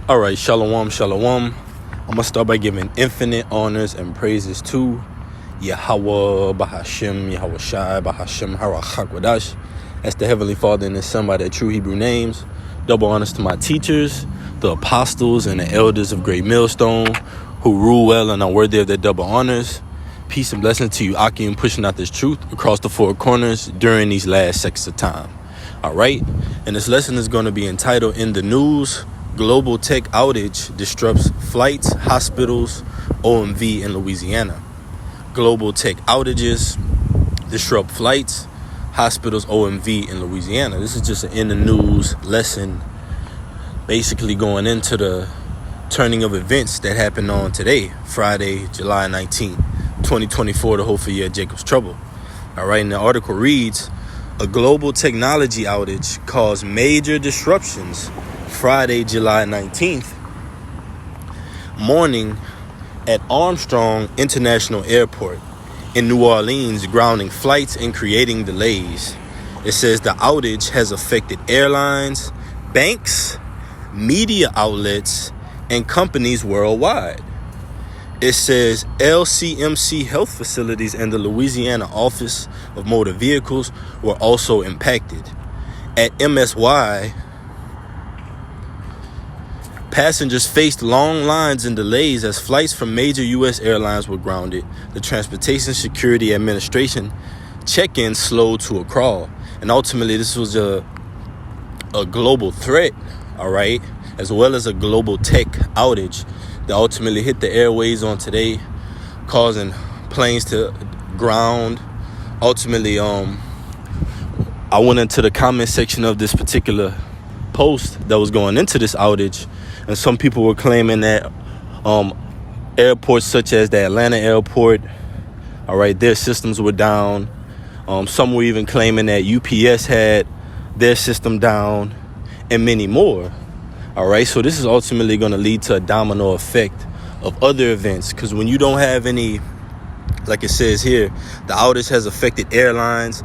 All right, shalom, shalom. I'm going to start by giving infinite honors and praises to Yahweh, Bahashem, Yahweh Shai, Bahashem, Harachakwadash. That's the Heavenly Father and His Son by their true Hebrew names. Double honors to my teachers, the apostles and the elders of Great Millstone, who rule well and are worthy of their double honors. Peace and blessings to you, Aki, and pushing out this truth across the four corners during these last seconds of time. All right, and this lesson is going to be entitled In the News. Global tech outage disrupts flights, hospitals, OMV in Louisiana. Global tech outages disrupt flights, hospitals, OMV in Louisiana. This is just an in the news lesson, basically going into the turning of events that happened on today, Friday, July 19, 2024, the hopeful year of Jacob's trouble. All right, and the article reads, a global technology outage caused major disruptions Friday, July 19th morning at Armstrong International Airport in New Orleans, grounding flights and creating delays. It says the outage has affected airlines, banks, media outlets, and companies worldwide. It says LCMC health facilities and the Louisiana Office of Motor Vehicles were also impacted. At MSY, passengers faced long lines and delays as flights from major U.S. airlines were grounded. The Transportation Security Administration check-ins slowed to a crawl. And ultimately, this was a global threat, all right, as well as a global tech outage that ultimately hit the airways on today, causing planes to ground. Ultimately, I went into the comment section of this particular post that was going into this outage, and some people were claiming that airports such as the Atlanta airport, all right, their systems were down. Some were even claiming that UPS had their system down, and many more. All right, so this is ultimately going to lead to a domino effect of other events, because when you don't have any, like it says here, the outage has affected airlines,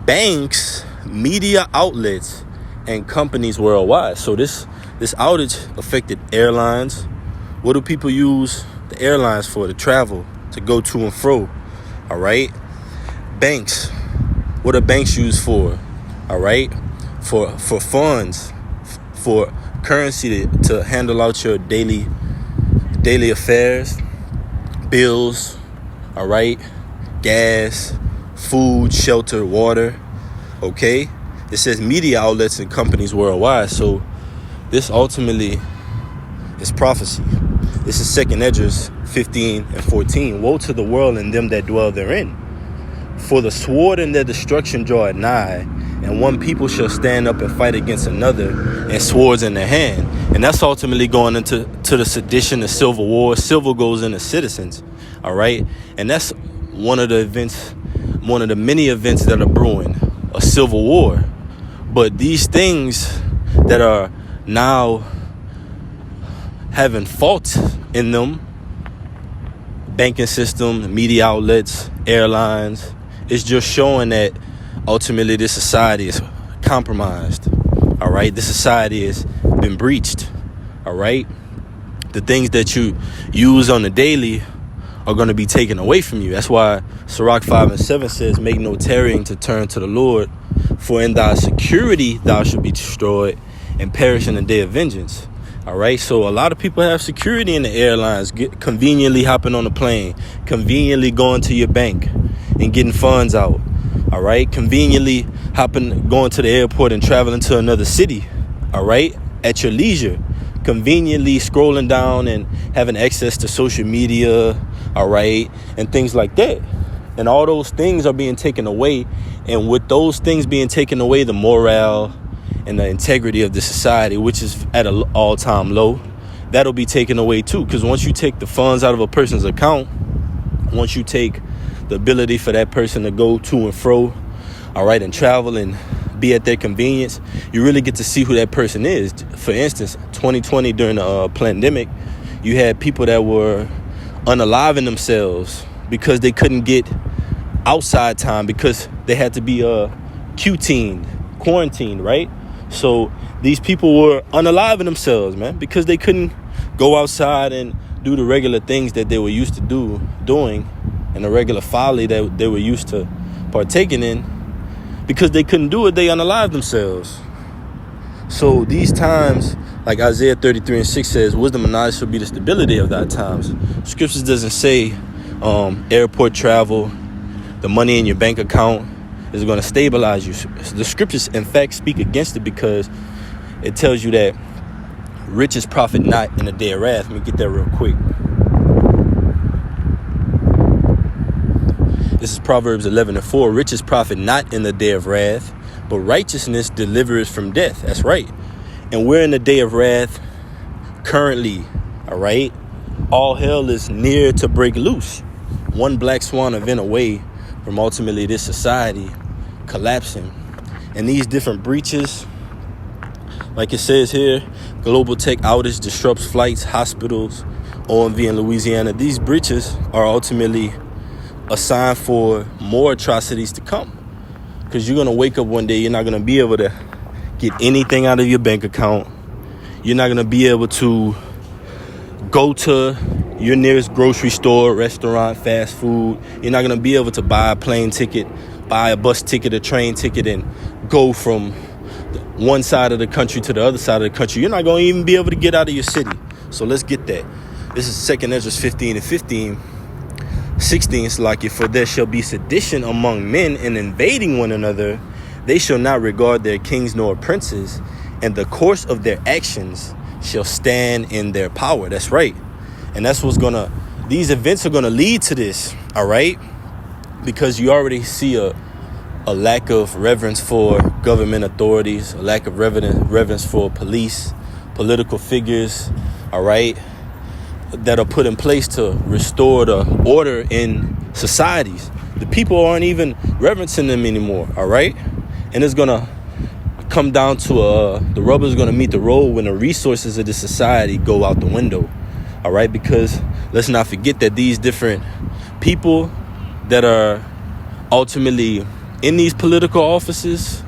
banks, media outlets, and companies worldwide. So this outage affected airlines. What do people use the airlines for? To travel, to go to and fro. All right. Banks. What are banks used for? All right. For funds, for currency to handle out your daily affairs, bills. All right. Gas, food, shelter, water. Okay. It says media outlets and companies worldwide. So this ultimately is prophecy. This is 2 Esdras 15 and 14. Woe to the world and them that dwell therein. For the sword and their destruction draweth nigh, and one people shall stand up and fight against another, and swords in their hand. And that's ultimately going into the sedition, the civil war. Civil goes into citizens. All right. And that's one of the many events that are brewing, a civil war. But these things that are now having fault in them, banking system, media outlets, airlines, it's just showing that ultimately this society is compromised. All right. This society has been breached. All right. The things that you use on the daily are going to be taken away from you. That's why Sirach 5 and 7 says, make no tarrying to turn to the Lord, for in thy security thou shalt be destroyed and perish in the day of vengeance. All right. So a lot of people have security in the airlines, conveniently hopping on a plane, conveniently going to your bank and getting funds out. All right. Conveniently going to the airport and traveling to another city. All right. At your leisure, conveniently scrolling down and having access to social media. All right. And things like that. And all those things are being taken away. And with those things being taken away, the morale and the integrity of the society, which is at an all-time low, that'll be taken away too. Because once you take the funds out of a person's account, once you take the ability for that person to go to and fro, all right, and travel and be at their convenience, you really get to see who that person is. For instance, 2020 during the pandemic, you had people that were unaliving themselves because they couldn't get outside time because they had to be quarantined, right? So these people were unaliving themselves, man, because they couldn't go outside and do the regular things that they were used to doing, and the regular folly that they were used to partaking in. Because they couldn't do it, they unalived themselves. So these times, like Isaiah 33:6 says, wisdom and knowledge shall be the stability of thy times. Scriptures doesn't say airport travel, the money in your bank account is going to stabilize you. The scriptures, in fact, speak against it, because it tells you that riches profit not in the day of wrath. Let me get that real quick. This is Proverbs 11:4. Riches profit not in the day of wrath, but righteousness delivers from death. That's right. And we're in the day of wrath currently. All right. All hell is near to break loose. One black swan event away from ultimately this society collapsing. And these different breaches, like it says here, global tech outage disrupts flights, hospitals, OMV in Louisiana. These breaches are ultimately a sign for more atrocities to come. Because you're going to wake up one day, you're not going to be able to get anything out of your bank account. You're not going to be able to go to your nearest grocery store, restaurant, fast food. You're not going to be able to buy a plane ticket, buy a bus ticket, a train ticket, and go from one side of the country to the other side of the country. You're not going to even be able to get out of your city. So let's get that. This is 2 Ezra 15:15. 16, it's like, for there shall be sedition among men and invading one another. They shall not regard their kings nor princes, and the course of their actions shall stand in their power. That's right. And that's these events are going to lead to this. All right. Because you already see a lack of reverence for government authorities, a lack of reverence for police, political figures. All right. That are put in place to restore the order in societies. The people aren't even reverencing them anymore. All right. And it's going to come down to the rubber's going to meet the road when the resources of the society go out the window. All right. Because let's not forget that these different people that are ultimately in these political offices,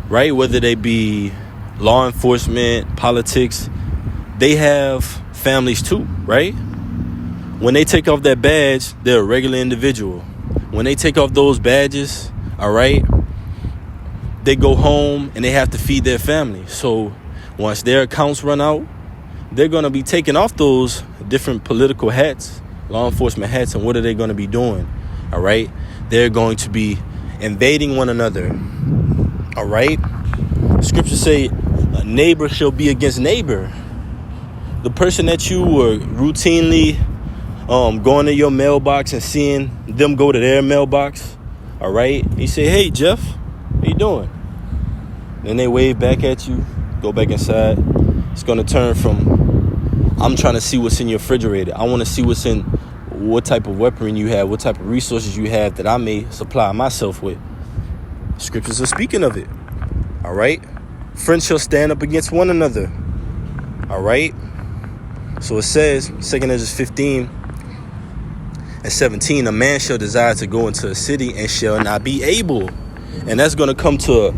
right, whether they be law enforcement, politics, they have families too, right? When they take off that badge, they're a regular individual. When they take off those badges, all right, they go home and they have to feed their family. So once their accounts run out, they're going to be taking off those different political hats, law enforcement hats, and what are they going to be doing? All right, they're going to be invading one another. All right, scriptures say a neighbor shall be against neighbor. The person that you were routinely going to your mailbox and seeing them go to their mailbox, all right? You say, hey, Jeff, how you doing? Then they wave back at you, go back inside. It's going to turn from, I'm trying to see what's in your refrigerator. I want to see what type of weaponry you have, what type of resources you have that I may supply myself with. Scriptures are speaking of it, all right? Friends shall stand up against one another, all right? So it says, 2 Ezra 15:17, a man shall desire to go into a city and shall not be able. And that's going to come to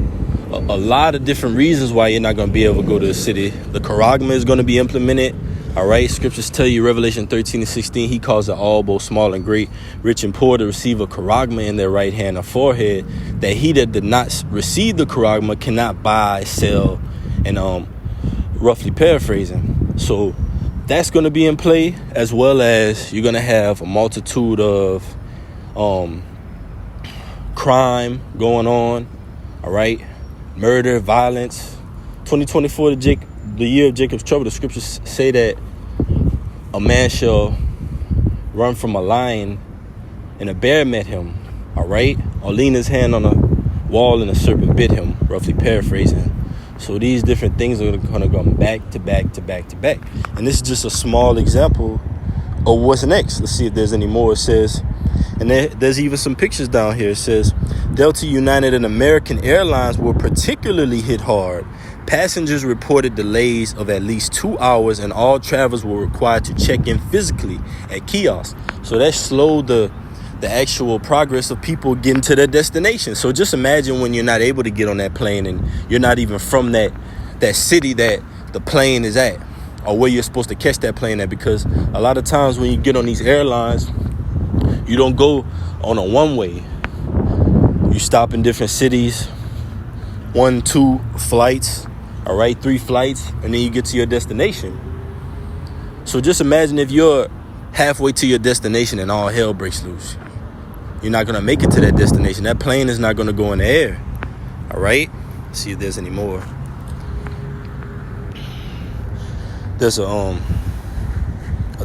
a lot of different reasons why you're not going to be able to go to a city. The charagma is going to be implemented. All right. Scriptures tell you, Revelation 13:16, he calls it all, both small and great, rich and poor, to receive a charagma in their right hand or forehead, that he that did not receive the charagma cannot buy, sell, and roughly paraphrasing. So that's going to be in play, as well as you're going to have a multitude of crime going on. All right. Murder, violence. 2024, the year of Jacob's trouble. The scriptures say that a man shall run from a lion and a bear met him. All right. Or lean his hand on a wall and a serpent bit him, roughly paraphrasing. So these different things are going to go back to back to back to back. And this is just a small example of what's next. Let's see if there's any more. It says, and there's even some pictures down here. It says, Delta, United, and American Airlines were particularly hit hard. Passengers reported delays of at least 2 hours, and all travelers were required to check in physically at kiosks. So that slowed the actual progress of people getting to their destination. So just imagine when you're not able to get on that plane and you're not even from that that city that the plane is at, or where you're supposed to catch that plane at. Because a lot of times when you get on these airlines, you don't go on a one-way. You stop in different cities, 1, 2 flights, all right, 3 flights, and then you get to your destination. So just imagine if you're halfway to your destination and all hell breaks loose. You're not going to make it to that destination. That plane is not going to go in the air. All right? See if there's any more. There's a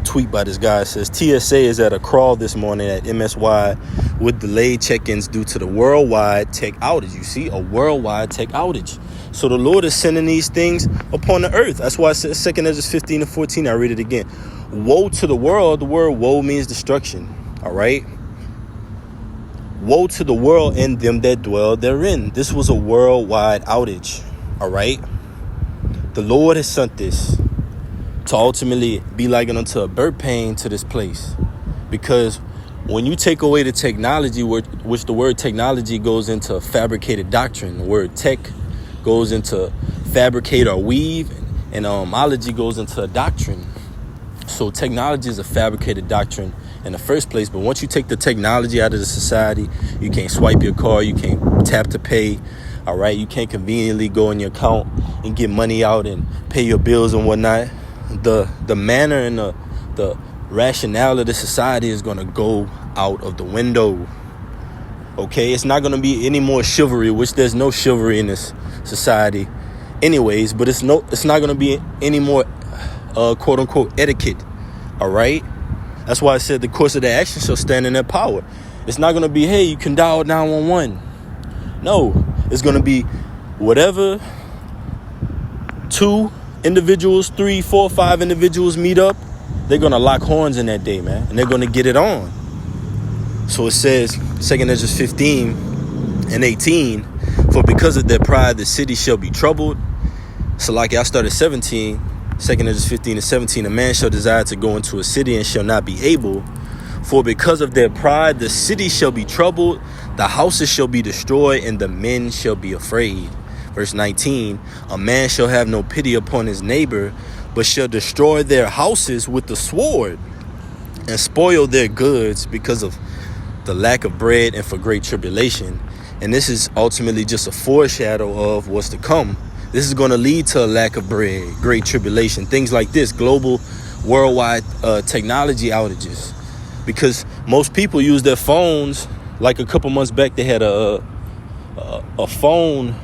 tweet by this guy. It says, TSA is at a crawl this morning at MSY with delayed check-ins due to the worldwide tech outage. You see, a worldwide tech outage. So the Lord is sending these things upon the earth. That's why it says 2 Ezra 15 and 14. I read it again. Woe to the world. The word woe means destruction. All right? Woe to the world and them that dwell therein. This was a worldwide outage. All right? The Lord has sent this to ultimately be likened unto a birth pain to this place. Because when you take away the technology, which the word technology goes into fabricated doctrine, the word tech goes into fabricate or weave, and ology goes into a doctrine. So technology is a fabricated doctrine in the first place. But once you take the technology out of the society, you can't swipe your card, you can't tap to pay. All right, you can't conveniently go in your account and get money out and pay your bills and whatnot. The manner and the rationale of the society is going to go out of the window. Okay, it's not going to be any more chivalry, which there's no chivalry in this society anyways, but it's not going to be any more quote unquote etiquette. All right, that's why I said the course of the action shall stand in their power. It's not going to be, hey, you can dial 911. No, it's going to be whatever 2 individuals, 3, 4, 5 individuals meet up, they're going to lock horns in that day, man, and they're going to get it on. So it says 2 Ezra 15 and 18, for because of their pride the city shall be troubled. So like I started 17, 2 Ezra 15 and 17, a man shall desire to go into a city and shall not be able, for because of their pride the city shall be troubled, the houses shall be destroyed, and the men shall be afraid. Verse 19, a man shall have no pity upon his neighbor, but shall destroy their houses with the sword and spoil their goods because of the lack of bread and for great tribulation. And this is ultimately just a foreshadow of what's to come. This is going to lead to a lack of bread, great tribulation, things like this, global, worldwide technology outages. Because most people use their phones. Like a couple months back, they had a phone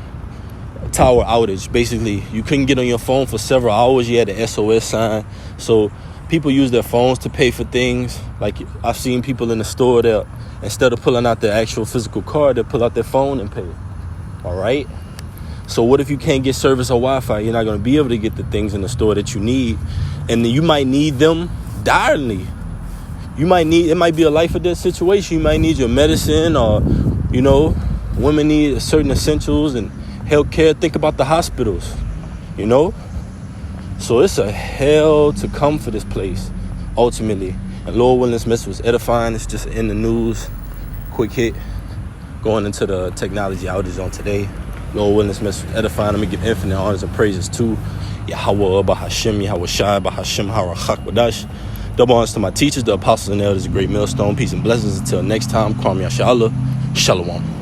tower outage. Basically, you couldn't get on your phone for several hours. You had the SOS sign. So people use their phones to pay for things. Like I've seen people in the store that instead of pulling out their actual physical card, they pull out their phone and pay. All right. So what if you can't get service or Wi-Fi? You're not going to be able to get the things in the store that you need. And you might need them direly. It might be a life or death situation. You might need your medicine, or, women need certain essentials and healthcare. Think about the hospitals, So it's a hell to come for this place, ultimately. And Lord willing, this message was edifying. It's just in the news. Quick hit. Going into the technology outage on today. Lord willing, this message was edifying. Let me give infinite honors and praises to Yahweh, Bahashim, Yahweh Shai, Bahashim, Harachak, Wadash. Double honors to my teachers, the apostles and elders, a great millstone. Peace and blessings until next time. Kwam Yashala. Shalom.